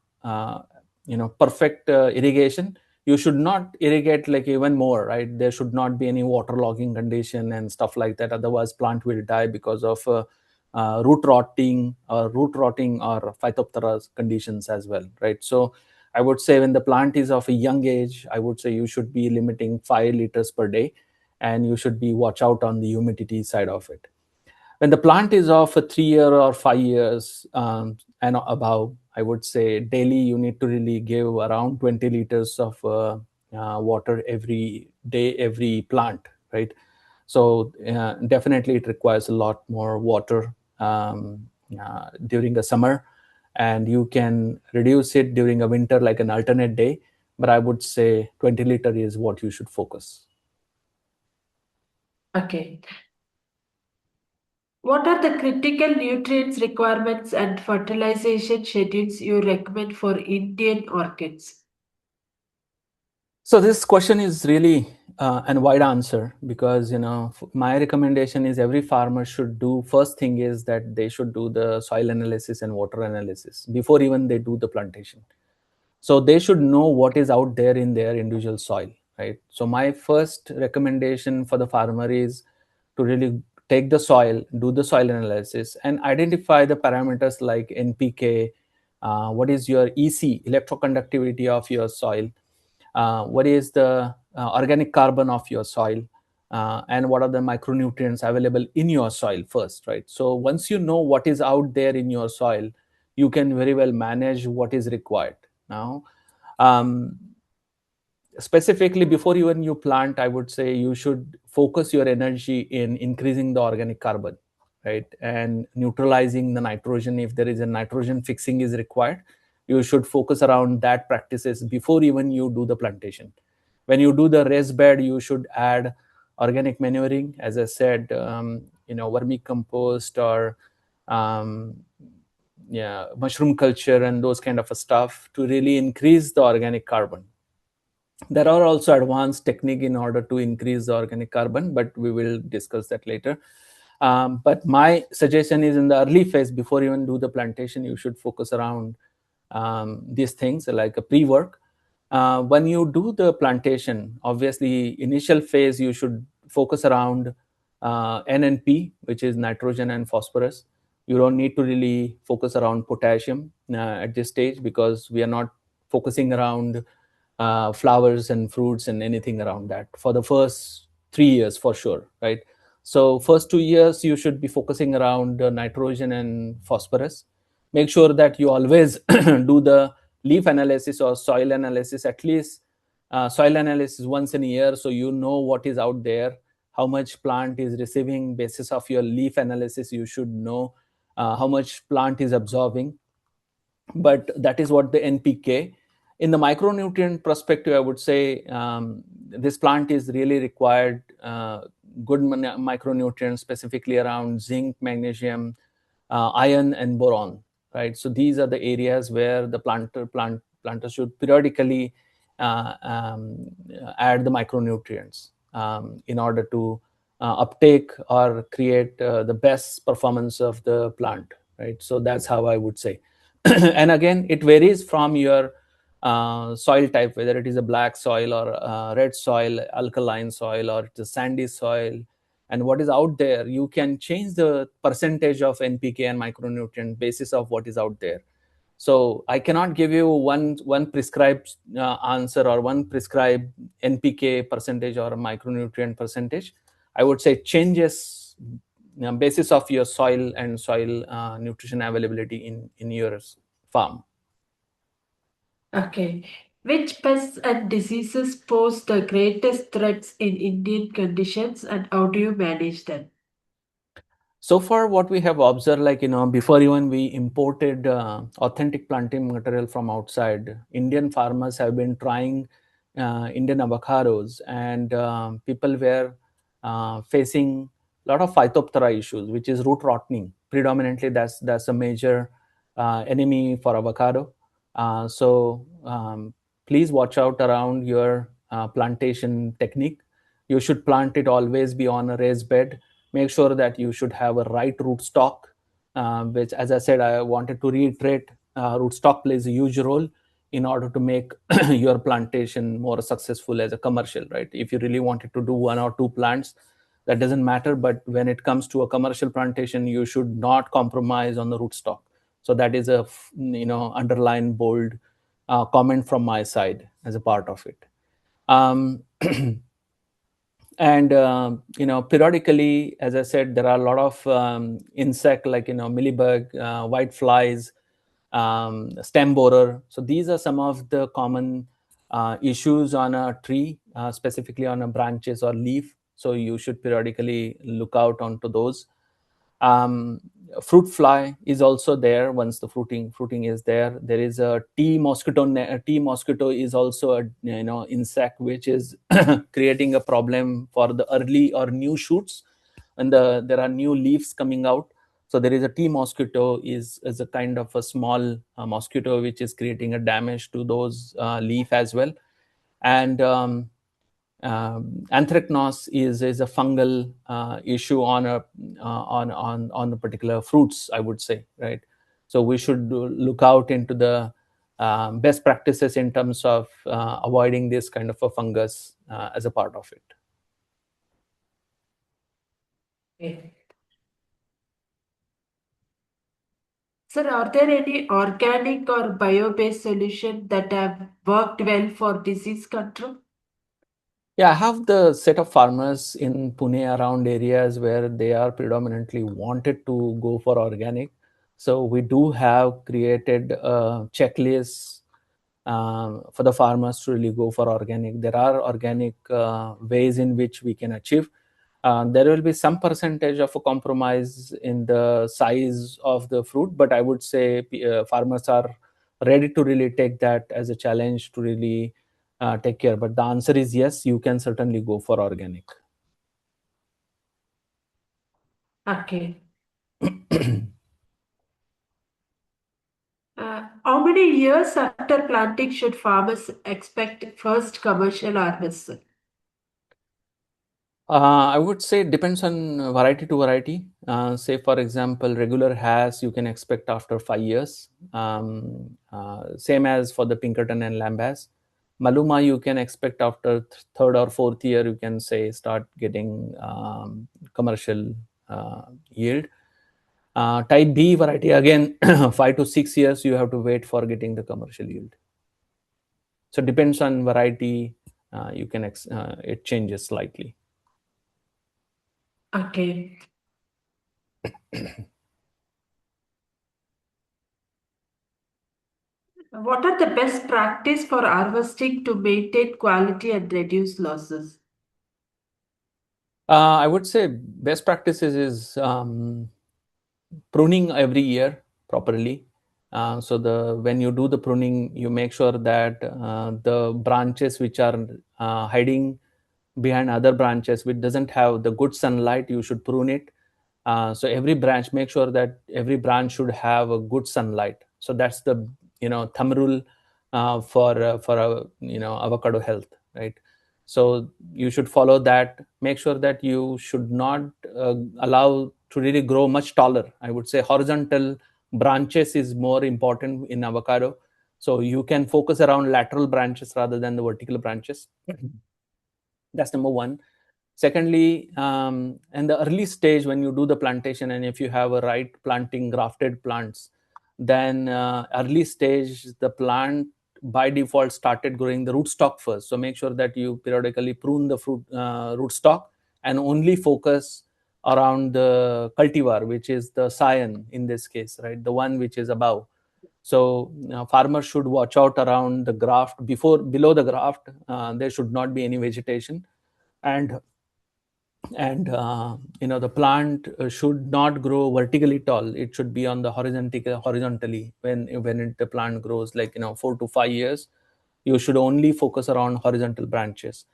perfect irrigation. You should not irrigate like even more, right? There should not be any waterlogging condition and stuff like that, otherwise plant will die because of root rotting or phytophthora conditions as well, right? So I would say when the plant is of a young age, I would say you should be limiting 5 liters per day, and you should be watch out on the humidity side of it. When the plant is of a 3 year or 5 years and above, I would say daily you need to really give around 20 liters of water every day, every plant, right? So definitely it requires a lot more water during the summer, and you can reduce it during a winter like an alternate day, but I would say 20 liter is what you should focus. Okay. What are the critical nutrients requirements and fertilization schedules you recommend for Indian orchids? So this question is really an wide answer, because my recommendation is every farmer should do, first thing is that they should do the soil analysis and water analysis before even they do the plantation. So they should know what is out there in their individual soil, right? So my first recommendation for the farmer is to really take the soil, do the soil analysis, and identify the parameters like NPK, what is your EC, electroconductivity of your soil, what is the organic carbon of your soil, and what are the micronutrients available in your soil first, right? So once you know what is out there in your soil, you can very well manage what is required. Now, um, specifically before even you plant, I would say you should focus your energy in increasing the organic carbon, right, and neutralizing the nitrogen. If there is a nitrogen fixing is required, you should focus around that practices before even you do the plantation. When you do the raised bed, you should add organic manuring, as I said, vermicompost or um, yeah, mushroom culture and those kind of stuff to really increase the organic carbon. There are also advanced technique in order to increase the organic carbon, but we will discuss that later. But my suggestion is in the early phase, before you even do the plantation, you should focus around these things like a pre-work. When you do the plantation, obviously initial phase you should focus around N and P, which is nitrogen and phosphorus. You don't need to really focus around potassium at this stage, because we are not focusing around flowers and fruits and anything around that for the first 3 years for sure, right? So first 2 years you should be focusing around nitrogen and phosphorus. Make sure that you always do the leaf analysis or soil analysis, at least soil analysis once in a year, so you know what is out there, how much plant is receiving. Basis of your leaf analysis, you should know how much plant is absorbing. But that is what the NPK. In the micronutrient perspective, I would say this plant is really required good micronutrients, specifically around zinc, magnesium, iron, and boron. Right. So these are the areas where the planter should periodically add the micronutrients in order to uptake or create the best performance of the plant. Right. So that's how I would say. And again, it varies from your soil type, whether it is a black soil or red soil, alkaline soil, or it's a sandy soil, and what is out there. You can change the percentage of NPK and micronutrient basis of what is out there. So I cannot give you one prescribed answer or one prescribed NPK percentage or micronutrient percentage. I would say changes basis of your soil and soil nutrition availability in your farm. Okay. Which pests and diseases pose the greatest threats in Indian conditions and how do you manage them? So far, what we have observed, like, before even we imported authentic planting material from outside, Indian farmers have been trying Indian avocados, and people were facing a lot of phytophthora issues, which is root rotting. Predominantly, that's a major enemy for avocado. So please watch out around your plantation technique. You should plant it always be on a raised bed. Make sure that you should have a right rootstock, which, as I said, I wanted to reiterate, rootstock plays a huge role in order to make your plantation more successful as a commercial. Right, if you really wanted to do one or two plants, that doesn't matter, but when it comes to a commercial plantation, you should not compromise on the rootstock. So that is a underline bold comment from my side as a part of it. um, and periodically, as I said, there are a lot of insect, like millibug, white flies, stem borer. So these are some of the common issues on a tree, specifically on a branches or leaf. So you should periodically look out onto those. um, Fruit fly is also there. Once the fruiting is there, there is a tea mosquito. Tea mosquito is also a insect which is creating a problem for the early or new shoots when there are new leaves coming out. So there is a tea mosquito is a kind of a small mosquito which is creating a damage to those leaf as well. And anthracnose is a fungal issue on on the particular fruits, I would say. Right. So we should look out into the best practices in terms of avoiding this kind of a fungus as a part of it. Okay. Sir, are there any organic or bio-based solutions that have worked well for disease control? Yeah, I have the set of farmers in Pune around areas where they are predominantly wanted to go for organic. So we do have created a checklist for the farmers to really go for organic. There are organic ways in which we can achieve. There will be some percentage of a compromise in the size of the fruit, but I would say farmers are ready to really take that as a challenge to really take care. But the answer is yes, you can certainly go for organic. Okay. How many years after planting should farmers expect first commercial harvest, sir? I would say it depends on variety to variety. Say, for example, regular has you can expect after 5 years. Same as for the Pinkerton and Lambas. Maluma, you can expect after third or fourth year, you can say start getting commercial yield. Type B variety, again, 5 to 6 years, you have to wait for getting the commercial yield. So depends on variety. It changes slightly. Okay. What are the best practice for harvesting to maintain quality and reduce losses? I would say best practices is pruning every year properly. So the when you do the pruning, you make sure that the branches which are hiding behind other branches which doesn't have the good sunlight, you should prune it. So every branch, make sure that every branch should have a good sunlight. So that's the thumb rule for avocado health, right? So you should follow that. Make sure that you should not allow to really grow much taller. I would say horizontal branches is more important in avocado. So you can focus around lateral branches rather than the vertical branches. That's number one. Secondly, in the early stage when you do the plantation, and if you have a right planting grafted plants, then early stage the plant by default started growing the rootstock first. So make sure that you periodically prune the fruit rootstock and only focus around the cultivar, which is the scion in this case, right? The one which is above. So farmers should watch out around the graft. Below the graft, there should not be any vegetation, and the plant should not grow vertically tall. It should be on the horizontally. The plant grows like 4 to 5 years, you should only focus around horizontal branches.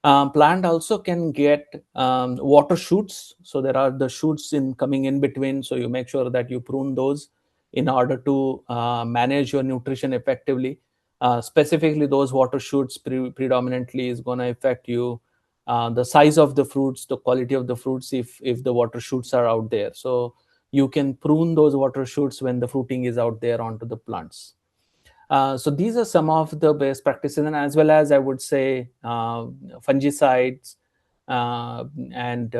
Plant also can get water shoots. So there are the shoots in coming in between. So you make sure that you prune those in order to manage your nutrition effectively. Specifically, those water shoots predominantly is going to affect you the size of the fruits, the quality of the fruits, if the water shoots are out there. So you can prune those water shoots when the fruiting is out there onto the plants. So these are some of the best practices, and as well as I would say fungicides and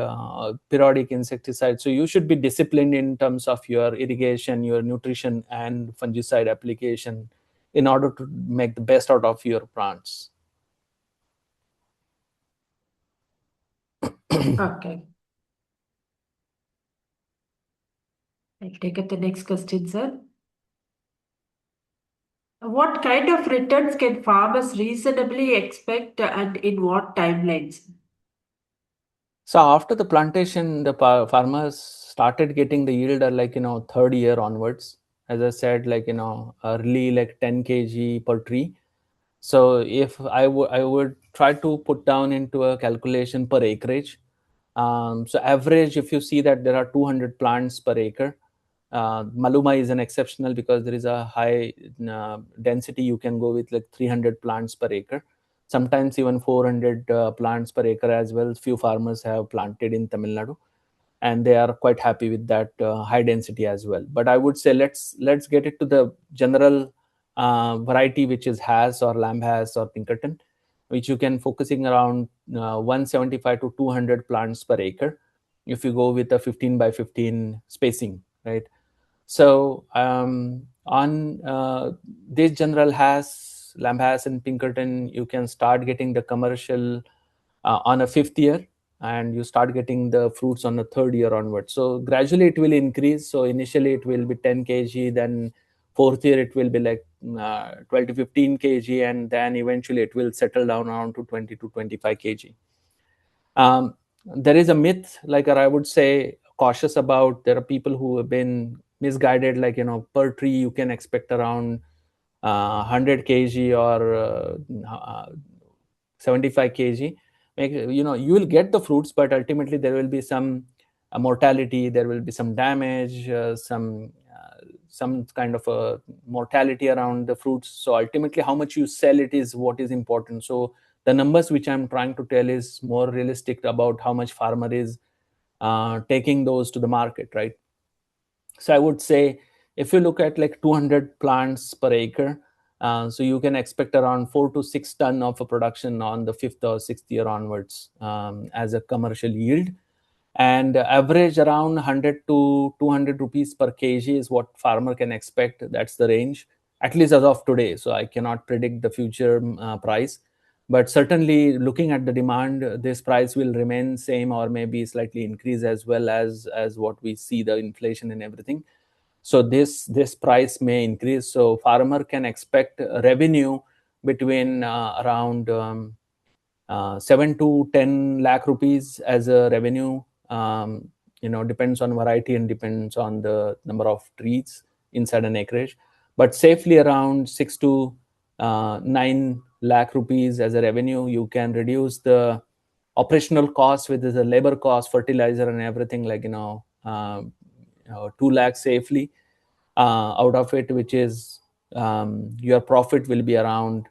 periodic insecticides. So you should be disciplined in terms of your irrigation, your nutrition, and fungicide application in order to make the best out of your plants. Okay. I'll take up the next question, sir. What kind of returns can farmers reasonably expect and in what timelines? So after the plantation, the farmers started getting the yield at like third year onwards. As I said, like early like 10 kg per tree. So if I would try to put down into a calculation per acreage. So average, if you see that there are 200 plants per acre, Maluma is an exceptional because there is a high density. You can go with like 300 plants per acre, sometimes even 400 plants per acre as well. Few farmers have planted in Tamil Nadu, and they are quite happy with that high density as well. But I would say let's get it to the general variety, which is Has or Lamb Has or Pinkerton, which you can focusing around 175 to 200 plants per acre if you go with a 15 by 15 spacing, right? So on this general Has, Lamb Has, and Pinkerton, you can start getting the commercial on a fifth year, and you start getting the fruits on the third year onwards. So gradually it will increase. So initially it will be 10 kg, then fourth year it will be like 12 to 15 kg, and then eventually it will settle down around to 20 to 25 kg. There is a myth, like, or I would say cautious about, there are people who have been misguided, like per tree you can expect around 100 kg or 75 kg. You will get the fruits, but ultimately there will be some mortality, there will be some damage, some kind of a mortality around the fruits. So ultimately how much you sell it is what is important. So the numbers which I'm trying to tell is more realistic about how much farmer is taking those to the market, right? So I would say if you look at like 200 plants per acre, so you can expect around 4 to 6 ton of a production on the fifth or sixth year onwards as a commercial yield. And average around 100 to 200 rupees per kg is what farmer can expect. That's the range, at least as of today. So I cannot predict the future price, but certainly looking at the demand, this price will remain same or maybe slightly increase, as well as what we see the inflation and everything. So this price may increase. So farmer can expect revenue between around 7 to 10 lakh rupees as a revenue. Depends on variety and depends on the number of trees inside an acreage, but safely around 6 to 9 lakh rupees as a revenue. You can reduce the operational cost with the labor cost, fertilizer, and everything, like 2 lakhs safely out of it, which is your profit will be around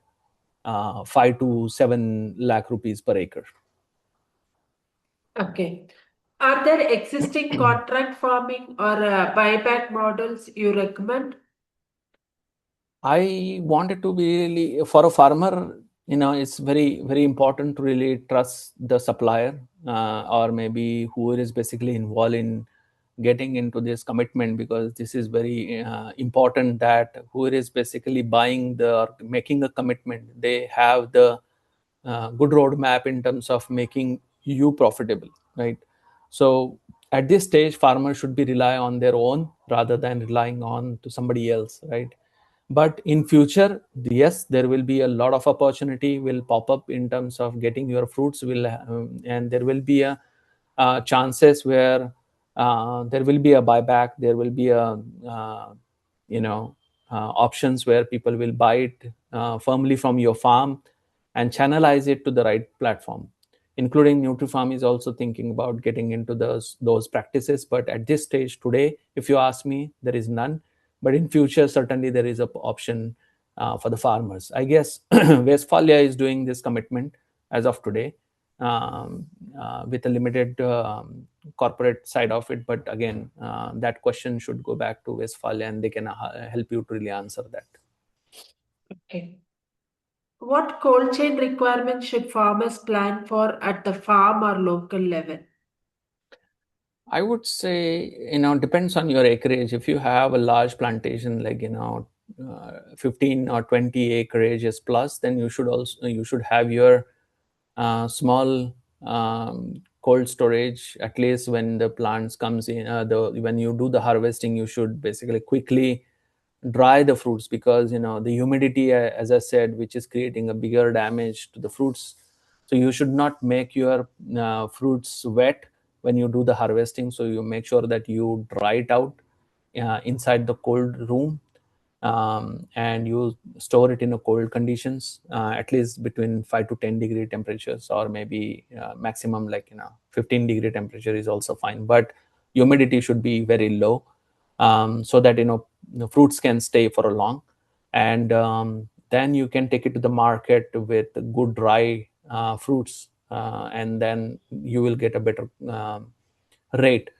5 to 7 lakh rupees per acre. Okay. Are there existing contract farming or buyback models you recommend? I wanted to be really, for a farmer, it's very, very important to really trust the supplier, or maybe who is basically involved in getting into this commitment, because this is very important that who is basically buying the or making a commitment, they have the good roadmap in terms of making you profitable, right? So at this stage, farmers should be rely on their own rather than relying on to somebody else, right? But in future, yes, there will be a lot of opportunity will pop up in terms of getting your fruits will and there will be a chances where there will be a buyback, there will be a you know options where people will buy it firmly from your farm and channelize it to the right platform. Including Nutreefarm is also thinking about getting into those practices, but at this stage today, if you ask me, there is none. But in future, certainly there is a option for the farmers, I guess. Westphalia is doing this commitment as of today, um, with a limited corporate side of it. But again, that question should go back to Westphalia, and they can help you to really answer that. Okay. What cold chain requirements should farmers plan for at the farm or local level? I would say, depends on your acreage. If you have a large plantation, like 15 or 20 acreages plus, then you should have your small cold storage. At least when the plants comes in, when you do the harvesting, you should basically quickly dry the fruits, because the humidity, as I said, which is creating a bigger damage to the fruits. So you should not make your fruits wet when you do the harvesting. So you make sure that you dry it out inside the cold room, and you store it in a cold conditions, at least between 5 to 10 degree temperatures, or maybe maximum, like 15-degree temperature is also fine, but humidity should be very low, so that the fruits can stay for a long. And then you can take it to the market with good dry fruits, and then you will get a better rate.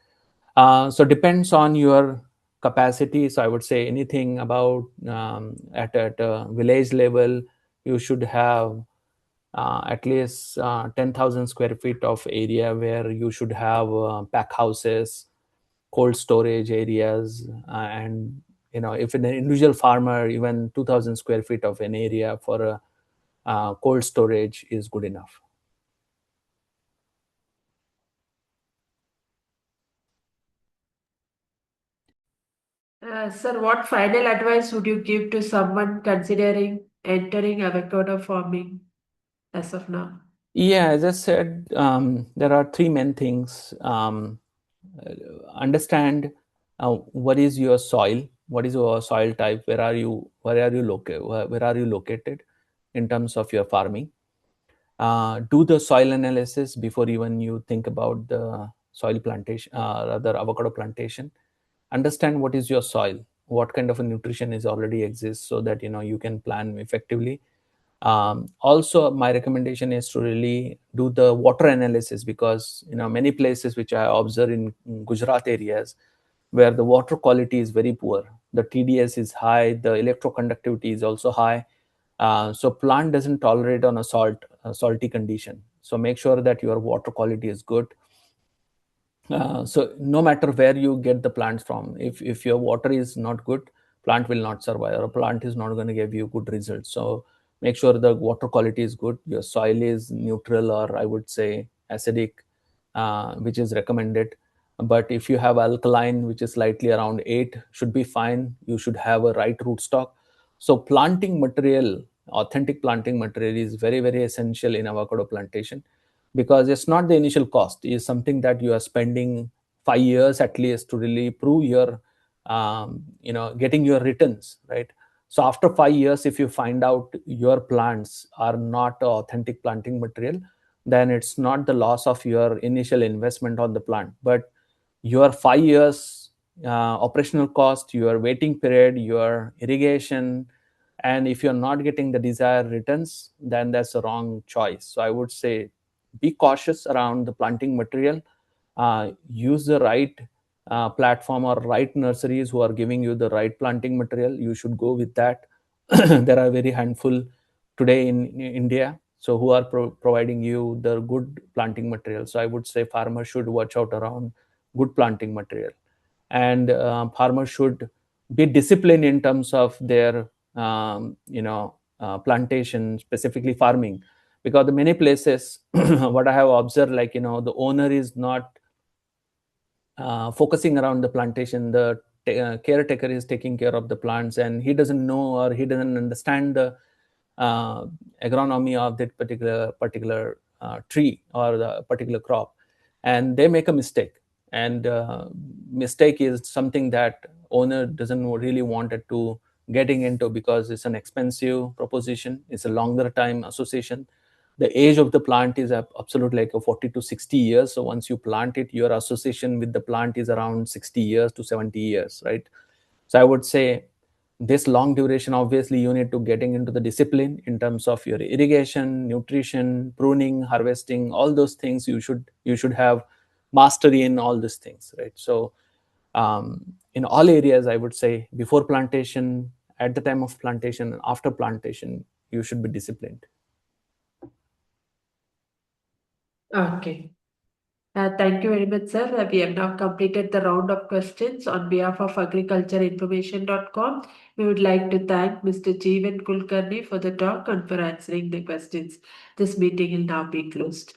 So depends on your capacity. So I would say anything about at a village level, you should have at least 10,000 square feet of area, where you should have pack houses, cold storage areas, and if an individual farmer, even 2,000 square feet of an area for a cold storage is good enough. Sir, what final advice would you give to someone considering entering avocado farming as of now? Yeah, as I said, there are three main things. Uh, Understand what is your soil, what is your soil type, where are you located in terms of your farming. Do the soil analysis before even you think about the soil plantation, rather avocado plantation. Understand what is your soil, what kind of a nutrition is already exists, so that you can plan effectively. Also, my recommendation is to really do the water analysis, because many places which I observe in Gujarat areas, where the water quality is very poor, the TDS is high, the electroconductivity is also high. So plant doesn't tolerate on a salty condition. So make sure that your water quality is good. So no matter where you get the plants from, if your water is not good, plant will not survive, or a plant is not going to give you good results. So make sure the water quality is good, your soil is neutral, or I would say acidic, which is recommended. But if you have alkaline, which is slightly around 8, should be fine. You should have a right rootstock. So planting material, authentic planting material, is very, very essential in avocado plantation, because it's not the initial cost, is something that you are spending 5 years at least to really prove your getting your returns, right? So after 5 years, if you find out your plants are not authentic planting material, then it's not the loss of your initial investment on the plant, but your 5 years operational cost, your waiting period, your irrigation, and if you're not getting the desired returns, then that's a wrong choice. So I would say be cautious around the planting material. Use the right platform or right nurseries who are giving you the right planting material. You should go with that. There are very handful today in India, so who are providing you the good planting material. So I would say farmers should watch out around good planting material, and farmers should be disciplined in terms of their plantation, specifically farming, because the many places what I have observed, like the owner is not focusing around the plantation. The caretaker is taking care of the plants, and he doesn't know or he doesn't understand the uh, agronomy of that particular tree or the particular crop, and they make a mistake. And mistake is something that owner doesn't really wanted to getting into, because it's an expensive proposition, it's a longer time association. The age of the plant is absolutely like a 40 to 60 years. So once you plant it, your association with the plant is around 60 years to 70 years, right? So I would say this long duration, obviously you need to getting into the discipline in terms of your irrigation, nutrition, pruning, harvesting, all those things. You should have mastery in all these things, right? So in all areas, I would say before plantation, at the time of plantation, and after plantation, you should be disciplined. Okay. Thank you very much, sir. We have now completed the round of questions on behalf of agricultureinformation.com. We would like to thank Mr. Jeevan Kulkarni for the talk and for answering the questions. This meeting will now be closed.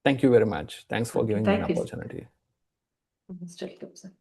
Thank you very much. Thanks for Okay, giving me an thank you, sir. opportunity. Most welcome, sir.